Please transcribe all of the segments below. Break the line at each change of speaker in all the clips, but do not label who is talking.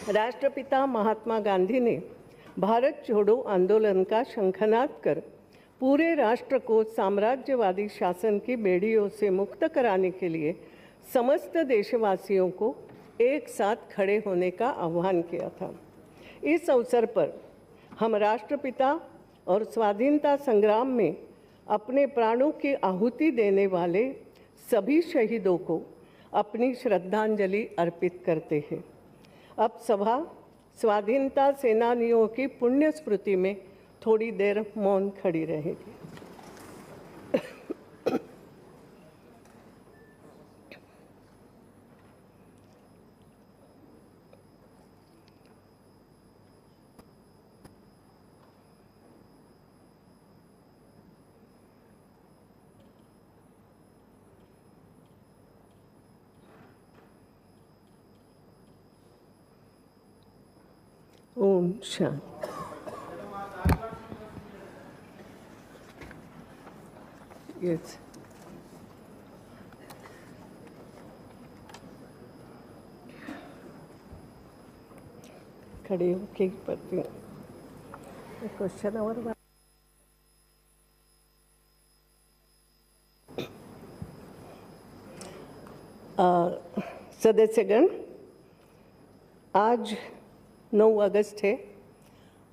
राष्ट्रपिता महात्मा गांधी ने भारत छोड़ो आंदोलन का शंखनाद कर पूरे राष्ट्र को साम्राज्यवादी शासन की बेड़ियों से मुक्त कराने के लिए समस्त देशवासियों को एक साथ खड़े होने का आह्वान किया था। इस अवसर पर हम राष्ट्रपिता और स्वाधीनता संग्राम में अपने प्राणों की आहुति देने वाले सभी शहीदों को अपनी श्रद्धांजलि अर्पित करते हैं। अब सभा स्वाधीनता सेनानियों की पुण्य स्मृति में थोड़ी देर मौन खड़ी रहेगी। ओम शांति। यस, खड़ी होके पढ़ती हूँ क्वेश्चन और सदस्यगण, आज 9 अगस्त है।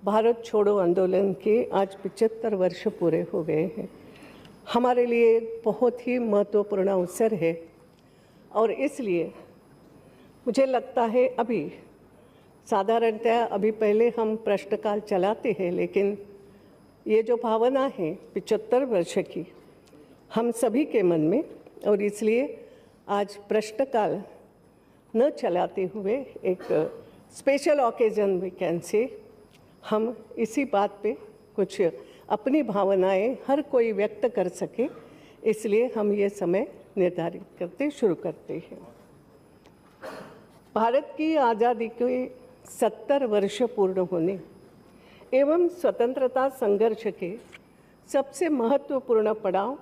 भारत छोड़ो आंदोलन के आज 75 वर्ष पूरे हो गए हैं। हमारे लिए बहुत ही महत्वपूर्ण अवसर है और इसलिए मुझे लगता है अभी साधारणतः पहले हम प्रश्नकाल चलाते हैं, लेकिन ये जो भावना है 75 वर्ष की हम सभी के मन में, और इसलिए आज प्रश्नकाल न चलाते हुए एक special occasion we can say हम इसी बात पे कुछ अपनी भावनाएं हर कोई व्यक्त कर सके, इसलिए हम ये समय निर्धारित करते शुरू करते हैं। भारत की आज़ादी के 70 वर्ष पूर्ण होने एवं स्वतंत्रता संघर्ष के सबसे महत्वपूर्ण पड़ाव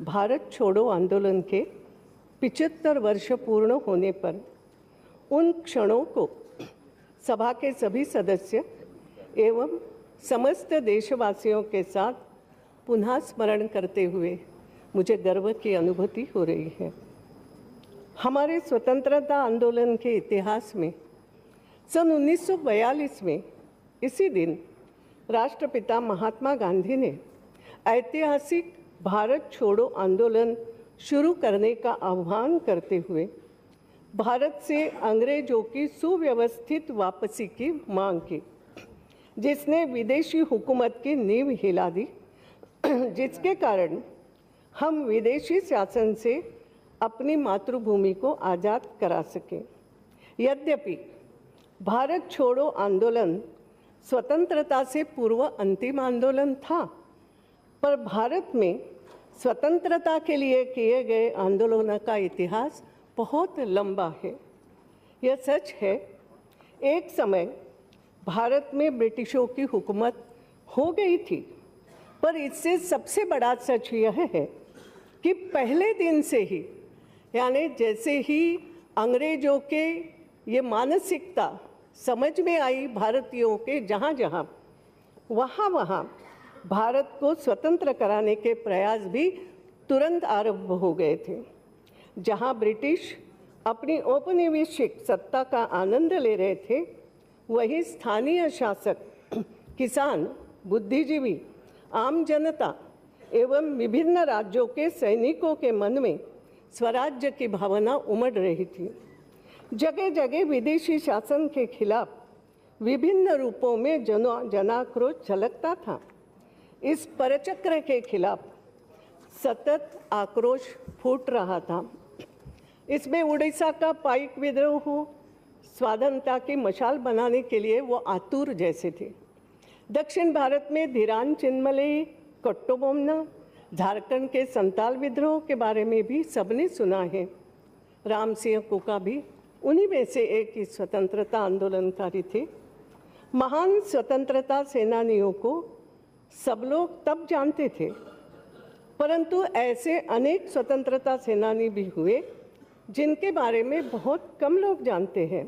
भारत छोड़ो आंदोलन के 75 वर्ष पूर्ण होने पर उन क्षणों को सभा के सभी सदस्य एवं समस्त देशवासियों के साथ पुनः स्मरण करते हुए मुझे गर्व की अनुभूति हो रही है। हमारे स्वतंत्रता आंदोलन के इतिहास में सन 1942 में इसी दिन राष्ट्रपिता महात्मा गांधी ने ऐतिहासिक भारत छोड़ो आंदोलन शुरू करने का आह्वान करते हुए भारत से अंग्रेजों की सुव्यवस्थित वापसी की मांग की, जिसने विदेशी हुकूमत की नींव हिला दी, जिसके कारण हम विदेशी शासन से अपनी मातृभूमि को आज़ाद करा सकें। यद्यपि भारत छोड़ो आंदोलन स्वतंत्रता से पूर्व अंतिम आंदोलन था, पर भारत में स्वतंत्रता के लिए किए गए आंदोलनों का इतिहास बहुत लंबा है। यह सच है, एक समय भारत में ब्रिटिशों की हुकूमत हो गई थी, पर इससे सबसे बड़ा सच यह है कि पहले दिन से ही, यानी जैसे ही अंग्रेजों के ये मानसिकता समझ में आई भारतीयों के जहाँ जहाँ, वहाँ भारत को स्वतंत्र कराने के प्रयास भी तुरंत आरंभ हो गए थे। जहाँ ब्रिटिश अपनी औपनिवेशिक सत्ता का आनंद ले रहे थे, वहीं स्थानीय शासक, किसान, बुद्धिजीवी, आम जनता एवं विभिन्न राज्यों के सैनिकों के मन में स्वराज्य की भावना उमड़ रही थी। जगह जगह विदेशी शासन के खिलाफ विभिन्न रूपों में जनाक्रोश झलकता था। इस परचक्र के खिलाफ सतत आक्रोश फूट रहा था। इसमें उड़ीसा का पाइक विद्रोह हो, स्वाधीनता की मशाल बनाने के लिए वो आतुर जैसे थे। दक्षिण भारत में धीरान चिन्मलई, कट्टोबोमना, झारखंड के संताल विद्रोह के बारे में भी सबने सुना है। राम सिंह कुका भी उन्हीं में से एक ही स्वतंत्रता आंदोलनकारी थे। महान स्वतंत्रता सेनानियों को सब लोग तब जानते थे, परंतु ऐसे अनेक स्वतंत्रता सेनानी भी हुए जिनके बारे में बहुत कम लोग जानते हैं।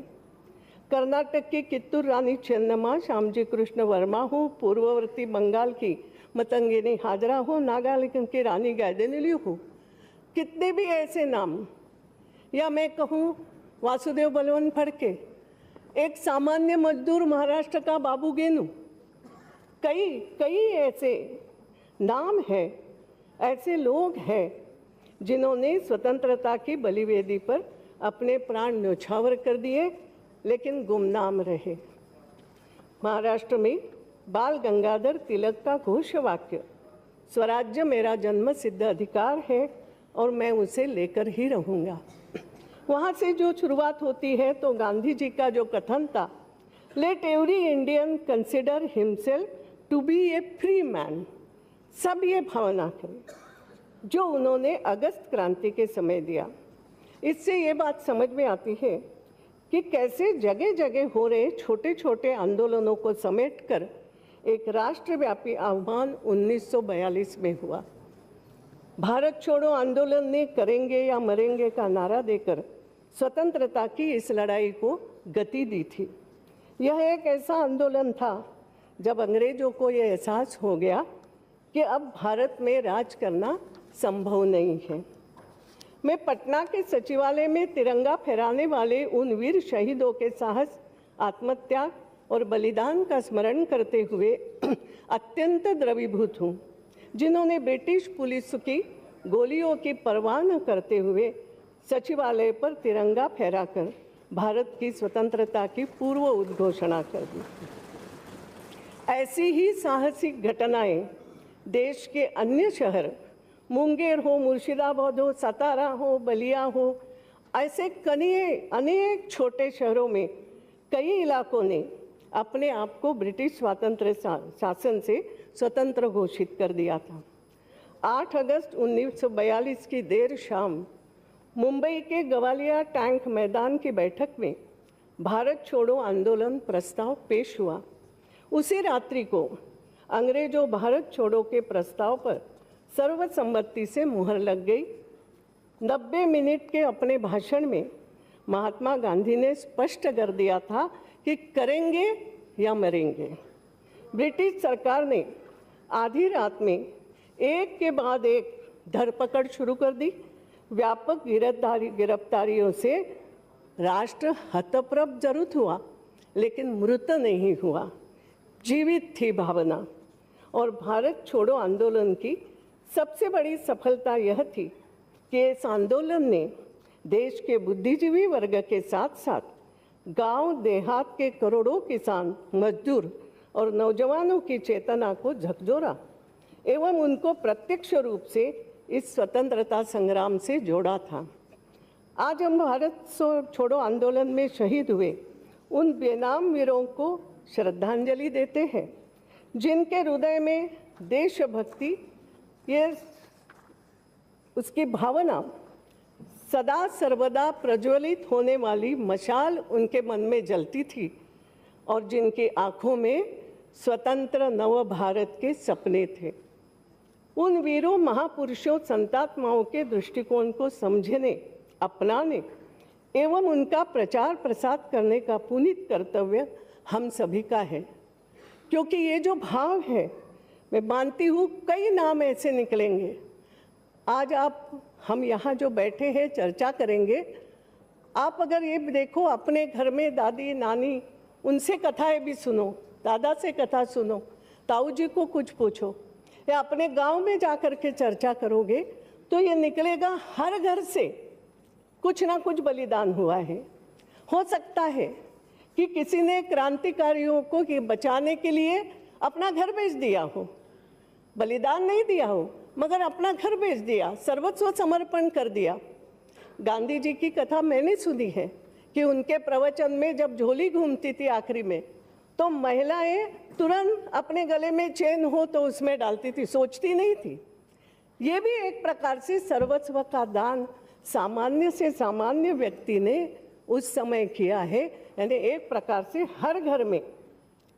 कर्नाटक की कित्तूर रानी चेन्नम्मा, श्यामजी कृष्ण वर्मा हो, पूर्ववर्ती बंगाल की मतंगिनी हाजरा हो, नागालैंड की रानी गाइदिन्यू हो, कितने भी ऐसे नाम, या मैं कहूँ वासुदेव बलवंत फड़के, एक सामान्य मजदूर महाराष्ट्र का बाबू गेनू, कई कई ऐसे नाम हैं, ऐसे लोग हैं जिन्होंने स्वतंत्रता की बलिवेदी पर अपने प्राण न्यौछावर कर दिए, लेकिन गुमनाम रहे। महाराष्ट्र में बाल गंगाधर तिलक का घोष वाक्य स्वराज्य मेरा जन्म सिद्ध अधिकार है और मैं उसे लेकर ही रहूँगा। वहाँ से जो शुरुआत होती है तो गांधी जी का जो कथन था, let every Indian consider himself to be a free man, सब ये भावना करें, जो उन्होंने अगस्त क्रांति के समय दिया। इससे ये बात समझ में आती है कि कैसे जगह जगह हो रहे छोटे छोटे आंदोलनों को समेटकर एक राष्ट्रव्यापी आह्वान 1942 में हुआ। भारत छोड़ो आंदोलन ने करेंगे या मरेंगे का नारा देकर स्वतंत्रता की इस लड़ाई को गति दी थी। यह एक ऐसा आंदोलन था जब अंग्रेजों को यह एहसास हो गया कि अब भारत में राज करना संभव नहीं है। मैं पटना के सचिवालय में तिरंगा फहराने वाले उन वीर शहीदों के साहस, आत्मत्याग और बलिदान का स्मरण करते हुए अत्यंत द्रवीभूत हूँ, जिन्होंने ब्रिटिश पुलिस की गोलियों की परवाह न करते हुए सचिवालय पर तिरंगा फहराकर भारत की स्वतंत्रता की पूर्व उद्घोषणा कर दी। ऐसी ही साहसिक घटनाएं देश के अन्य शहर, मुंगेर हो, मुर्शिदाबाद हो, सतारा हो, बलिया हो, ऐसे अनेक छोटे शहरों में कई इलाकों ने अपने आप को ब्रिटिश स्वातंत्र्य शासन से स्वतंत्र घोषित कर दिया था। 8 अगस्त 1942 की देर शाम मुंबई के गवालिया टैंक मैदान की बैठक में भारत छोड़ो आंदोलन प्रस्ताव पेश हुआ। उसी रात्रि को अंग्रेजों भारत छोड़ो के प्रस्ताव पर सर्वसम्मति से मुहर लग गई। 90 मिनट के अपने भाषण में महात्मा गांधी ने स्पष्ट कर दिया था कि करेंगे या मरेंगे। ब्रिटिश सरकार ने आधी रात में एक के बाद एक धरपकड़ शुरू कर दी। व्यापक गिरफ्तारियों से राष्ट्र हतप्रभ जरूर हुआ, लेकिन मृत नहीं हुआ, जीवित थी भावना। और भारत छोड़ो आंदोलन की सबसे बड़ी सफलता यह थी कि इस आंदोलन ने देश के बुद्धिजीवी वर्ग के साथ साथ गांव देहात के करोड़ों किसान, मजदूर और नौजवानों की चेतना को झकझोरा एवं उनको प्रत्यक्ष रूप से इस स्वतंत्रता संग्राम से जोड़ा था। आज हम भारत छोड़ो आंदोलन में शहीद हुए उन बेनाम वीरों को श्रद्धांजलि देते हैं, जिनके हृदय में देशभक्ति, ये उसकी भावना सदा सर्वदा प्रज्वलित होने वाली मशाल उनके मन में जलती थी और जिनकी आंखों में स्वतंत्र नव भारत के सपने थे। उन वीरों, महापुरुषों, संतात्माओं के दृष्टिकोण को समझने, अपनाने एवं उनका प्रचार प्रसार करने का पुनीत कर्तव्य हम सभी का है। क्योंकि ये जो भाव है, मैं मानती हूँ कई नाम ऐसे निकलेंगे। आज हम यहाँ जो बैठे हैं चर्चा करेंगे, आप अगर ये देखो अपने घर में दादी नानी, उनसे कथाएं भी सुनो, दादा से कथा सुनो, ताऊ जी को कुछ पूछो, या अपने गांव में जाकर के चर्चा करोगे तो ये निकलेगा हर घर से कुछ ना कुछ बलिदान हुआ है। हो सकता है कि किसी ने क्रांतिकारियों को बचाने के लिए अपना घर बेच दिया हो, बलिदान नहीं दिया हो मगर अपना घर बेच दिया, सर्वस्व समर्पण कर दिया। गांधी जी की कथा मैंने सुनी है कि उनके प्रवचन में जब झोली घूमती थी आखिरी में, तो महिलाएं तुरंत अपने गले में चेन हो तो उसमें डालती थी, सोचती नहीं थी। ये भी एक प्रकार से सर्वस्व का दान सामान्य से सामान्य व्यक्ति ने उस समय किया है। यानी एक प्रकार से हर घर में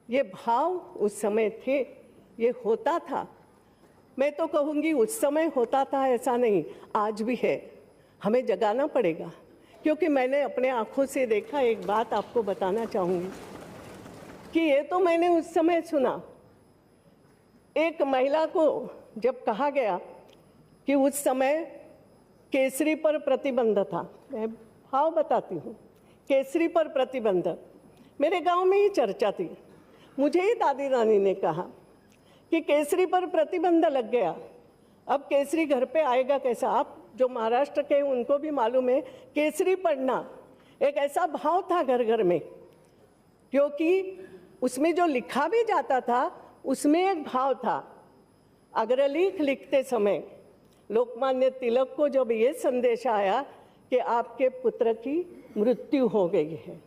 ये भाव उस समय थे, ये होता था। मैं तो कहूँगी उस समय होता था ऐसा नहीं, आज भी है। हमें जगाना पड़ेगा क्योंकि मैंने अपने आँखों से देखा। एक बात आपको बताना चाहूँगी कि ये तो मैंने उस समय सुना, एक महिला को जब कहा गया कि उस समय केसरी पर प्रतिबंध था, मैं भाव बताती हूँ, केसरी पर प्रतिबंध, मेरे गांव में ही चर्चा थी। मुझे ही दादी नानी ने कहा कि केसरी पर प्रतिबंध लग गया, अब केसरी घर पे आएगा कैसा। आप जो महाराष्ट्र के उनको भी मालूम है, केसरी पढ़ना एक ऐसा भाव था घर घर में, क्योंकि उसमें जो लिखा भी जाता था उसमें एक भाव था। अग्रलेख लिखते समय लोकमान्य तिलक को जब ये संदेश आया कि आपके पुत्र की मृत्यु हो गई है,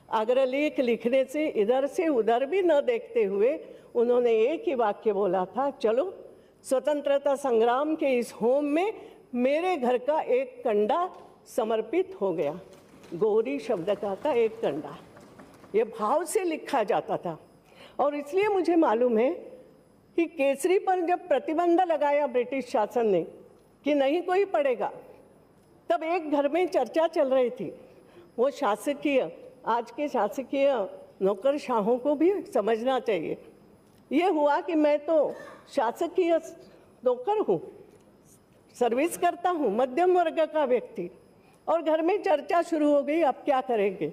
अग्रलेख लिखने से इधर से उधर भी न देखते हुए उन्होंने एक ही वाक्य बोला था, चलो स्वतंत्रता संग्राम के इस होम में मेरे घर का एक कंडा समर्पित हो गया। गौरी शब्द का था एक कंडा, ये भाव से लिखा जाता था। और इसलिए मुझे मालूम है कि केसरी पर जब प्रतिबंध लगाया ब्रिटिश शासन ने कि नहीं कोई पढ़ेगा, तब एक घर में चर्चा चल रही थी। वो शासकीय, आज के शासकीय नौकरशाहों को भी समझना चाहिए। ये हुआ कि मैं तो शासकीय नौकर हूँ, सर्विस करता हूँ, मध्यम वर्ग का व्यक्ति, और घर में चर्चा शुरू हो गई, अब क्या करेंगे,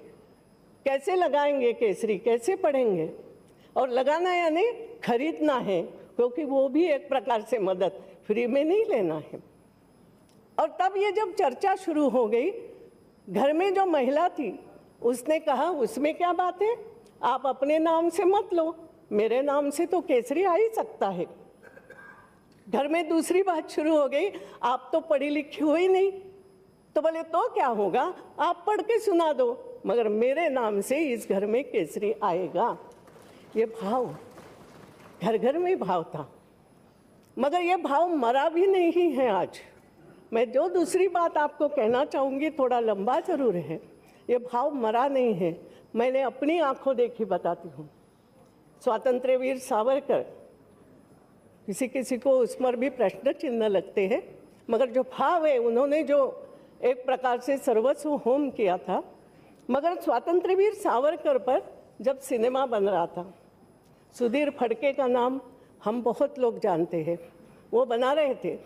कैसे लगाएंगे केसरी, कैसे पढ़ेंगे। और लगाना यानी खरीदना है, क्योंकि वो भी एक प्रकार से मदद, फ्री में नहीं लेना है। और तब ये जब चर्चा शुरू हो गई, घर में जो महिला थी उसने कहा उसमें क्या बात है, आप अपने नाम से मत लो, मेरे नाम से तो केसरी आ ही सकता है। घर में दूसरी बात शुरू हो गई, आप तो पढ़ी लिखी हो ही नहीं, तो बोले तो क्या होगा, आप पढ़ के सुना दो, मगर मेरे नाम से इस घर में केसरी आएगा। ये भाव घर घर में भाव था, मगर ये भाव मरा भी नहीं है आज। मैं जो दूसरी बात आपको कहना चाहूँगी, थोड़ा लंबा जरूर है, ये भाव मरा नहीं है। मैंने अपनी आंखों देखी बताती हूँ। स्वातंत्र्य वीर सावरकर, किसी किसी को उस पर भी प्रश्न चिन्ह लगते हैं, मगर जो भाव है, उन्होंने जो एक प्रकार से सर्वस्व होम किया था। मगर स्वातंत्र्य वीर सावरकर पर जब सिनेमा बन रहा था, सुधीर फड़के का नाम हम बहुत लोग जानते हैं, वो बना रहे थे,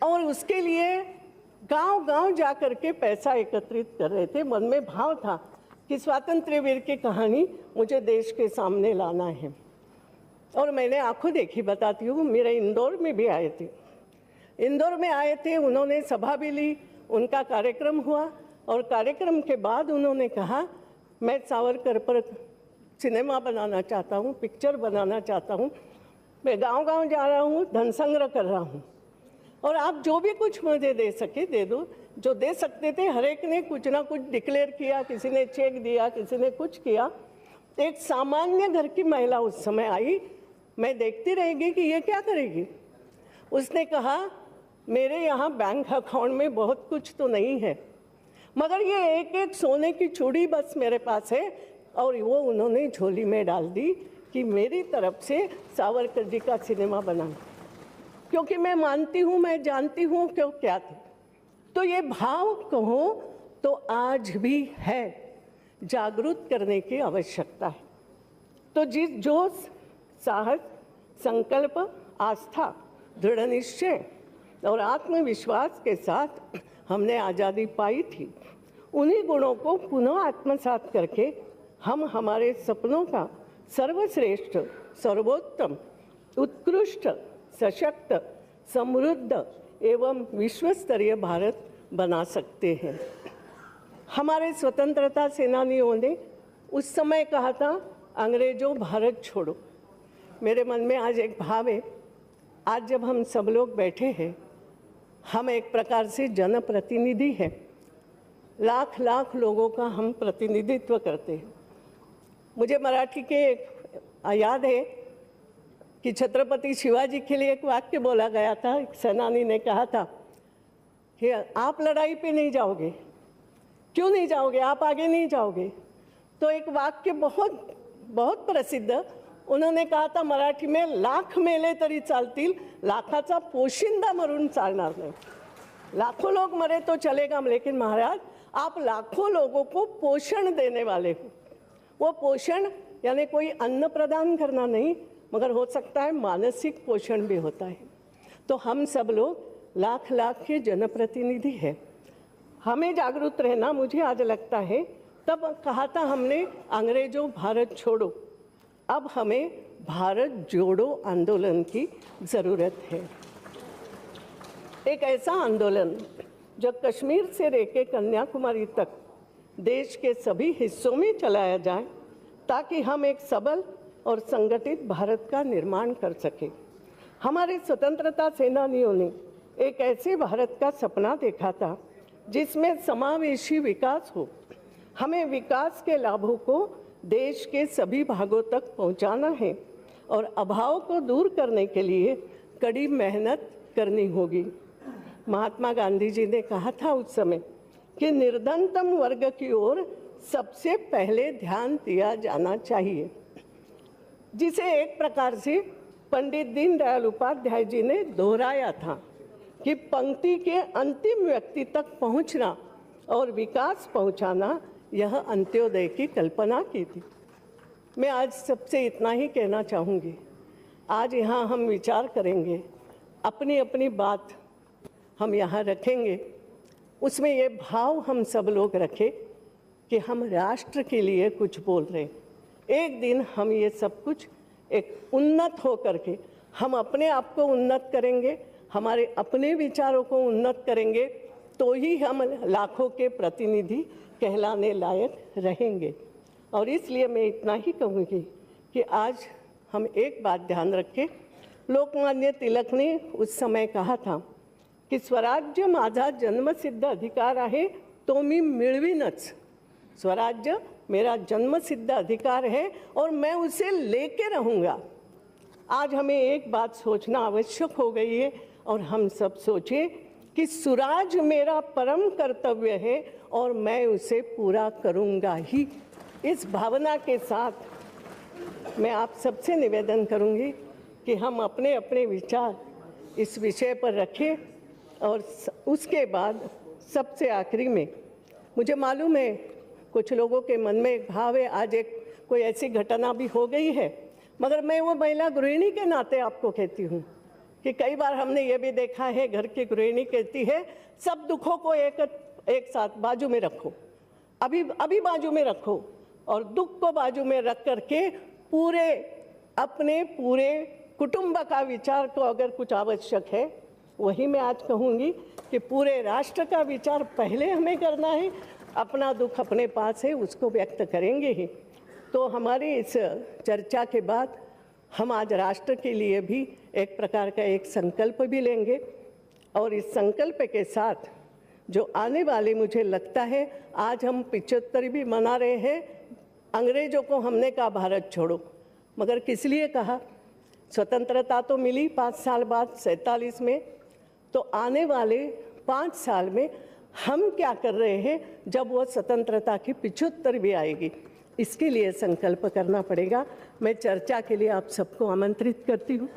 और उसके लिए गांव-गांव जा कर के पैसा एकत्रित कर रहे थे। मन में भाव था कि स्वातंत्र्य वीर की कहानी मुझे देश के सामने लाना है। और मैंने आंखों देखी बताती हूँ, मेरे इंदौर में भी आए थे, इंदौर में आए थे, उन्होंने सभा भी ली, उनका कार्यक्रम हुआ, और कार्यक्रम के बाद उन्होंने कहा मैं सावरकर पर सिनेमा बनाना चाहता हूँ, पिक्चर बनाना चाहता हूँ, मैं गांव-गांव जा रहा हूँ, धन संग्रह कर रहा हूँ, और आप जो भी कुछ मुझे दे सके दे दो। जो दे सकते थे हर एक ने कुछ ना कुछ डिक्लेयर किया, किसी ने चेक दिया, किसी ने कुछ किया। एक सामान्य घर की महिला उस समय आई, मैं देखती रहेगी कि ये क्या करेगी। उसने कहा मेरे यहाँ बैंक अकाउंट में बहुत कुछ तो नहीं है, मगर ये एक एक सोने की चूड़ी बस मेरे पास है, और वो उन्होंने झोली में डाल दी कि मेरी तरफ से सावरकर जी का सिनेमा बना, क्योंकि मैं मानती हूँ, मैं जानती हूँ क्यों क्या थे। तो ये भाव कहो तो आज भी है, जागरूक करने की आवश्यकता है। तो जो साहस, संकल्प, आस्था, दृढ़ निश्चय और आत्मविश्वास के साथ हमने आज़ादी पाई थी, उन्हीं गुणों को पुनः आत्मसात करके हम हमारे सपनों का सर्वश्रेष्ठ, सर्वोत्तम, उत्कृष्ट, सशक्त, समृद्ध एवं विश्वस्तरीय भारत बना सकते हैं। हमारे स्वतंत्रता सेनानियों ने उस समय कहा था, अंग्रेजों भारत छोड़ो। मेरे मन में आज एक भाव है, आज जब हम सब लोग बैठे हैं, हम एक प्रकार से जनप्रतिनिधि हैं, लाख लाख लोगों का हम प्रतिनिधित्व करते हैं। मुझे मराठी के याद है कि छत्रपति शिवाजी के लिए एक वाक्य बोला गया था। एक सेनानी ने कहा था कि आप लड़ाई पे नहीं जाओगे, क्यों नहीं जाओगे, आप आगे नहीं जाओगे। तो एक वाक्य बहुत बहुत प्रसिद्ध, उन्होंने कहा था मराठी में, लाख मेले तरी चालतील, लाखाचा पोशिंदा मरून चालणार नाही। लाखों लोग मरे तो चलेगा, लेकिन महाराज आप लाखों लोगों को पोषण देने वाले हो। वो पोषण यानी कोई अन्न प्रदान करना नहीं, मगर हो सकता है मानसिक पोषण भी होता है। तो हम सब लोग लाख लाख के जनप्रतिनिधि हैं, हमें जागरूक रहना। मुझे आज लगता है तब कहा था हमने अंग्रेजों भारत छोड़ो, अब हमें भारत जोड़ो आंदोलन की ज़रूरत है। एक ऐसा आंदोलन जो कश्मीर से लेकर कन्याकुमारी तक देश के सभी हिस्सों में चलाया जाए, ताकि हम एक सबल और संगठित भारत का निर्माण कर सकें। हमारे स्वतंत्रता सेनानियों ने एक ऐसे भारत का सपना देखा था जिसमें समावेशी विकास हो। हमें विकास के लाभों को देश के सभी भागों तक पहुंचाना है और अभाव को दूर करने के लिए कड़ी मेहनत करनी होगी। महात्मा गांधी जी ने कहा था उस समय कि निर्धनतम वर्ग की ओर सबसे पहले ध्यान दिया जाना चाहिए, जिसे एक प्रकार से पंडित दीनदयाल उपाध्याय जी ने दोहराया था कि पंक्ति के अंतिम व्यक्ति तक पहुंचना और विकास पहुंचाना, यह अंत्योदय की कल्पना की थी। मैं आज सबसे इतना ही कहना चाहूँगी। आज यहाँ हम विचार करेंगे, अपनी अपनी बात हम यहाँ रखेंगे, उसमें ये भाव हम सब लोग रखें कि हम राष्ट्र के लिए कुछ बोल रहे हैं। एक दिन हम ये सब कुछ एक उन्नत हो करके हम अपने आप को उन्नत करेंगे, हमारे अपने विचारों को उन्नत करेंगे, तो ही हम लाखों के प्रतिनिधि कहलाने लायक रहेंगे। और इसलिए मैं इतना ही कहूँगी कि आज हम एक बात ध्यान रखें। लोकमान्य तिलक ने उस समय कहा था की स्वराज्य माझा जन्मसिद्ध अधिकार आहे, तो मी मिळवीनच। स्वराज्य मेरा जन्मसिद्ध अधिकार है और मैं उसे लेके रहूँगा। आज हमें एक बात सोचना आवश्यक हो गई है और हम सब सोचें कि स्वराज मेरा परम कर्तव्य है और मैं उसे पूरा करूँगा ही। इस भावना के साथ मैं आप सबसे निवेदन करूँगी कि हम अपने अपने विचार इस विषय पर रखें। और उसके बाद सबसे आखिरी में, मुझे मालूम है कुछ लोगों के मन में एक भाव है, आज एक कोई ऐसी घटना भी हो गई है, मगर मैं वो महिला गृहिणी के नाते आपको कहती हूँ कि कई बार हमने ये भी देखा है, घर की गृहिणी कहती है सब दुखों को एक साथ बाजू में रखो, अभी बाजू में रखो, और दुख को बाजू में रख करके अपने पूरे कुटुंब का विचार को अगर कुछ आवश्यक है, वही मैं आज कहूँगी कि पूरे राष्ट्र का विचार पहले हमें करना है। अपना दुख अपने पास है, उसको व्यक्त करेंगे ही। तो हमारी इस चर्चा के बाद हम आज राष्ट्र के लिए भी एक प्रकार का एक संकल्प भी लेंगे, और इस संकल्प के साथ जो आने वाले, मुझे लगता है आज हम 75 भी मना रहे हैं। अंग्रेजों को हमने कहा भारत छोड़ो, मगर किस लिए कहा? स्वतंत्रता तो मिली 5 साल बाद 47 में, तो आने वाले 5 साल में हम क्या कर रहे हैं जब वो स्वतंत्रता की 75 भी आएगी, इसके लिए संकल्प करना पड़ेगा। मैं चर्चा के लिए आप सबको आमंत्रित करती हूँ।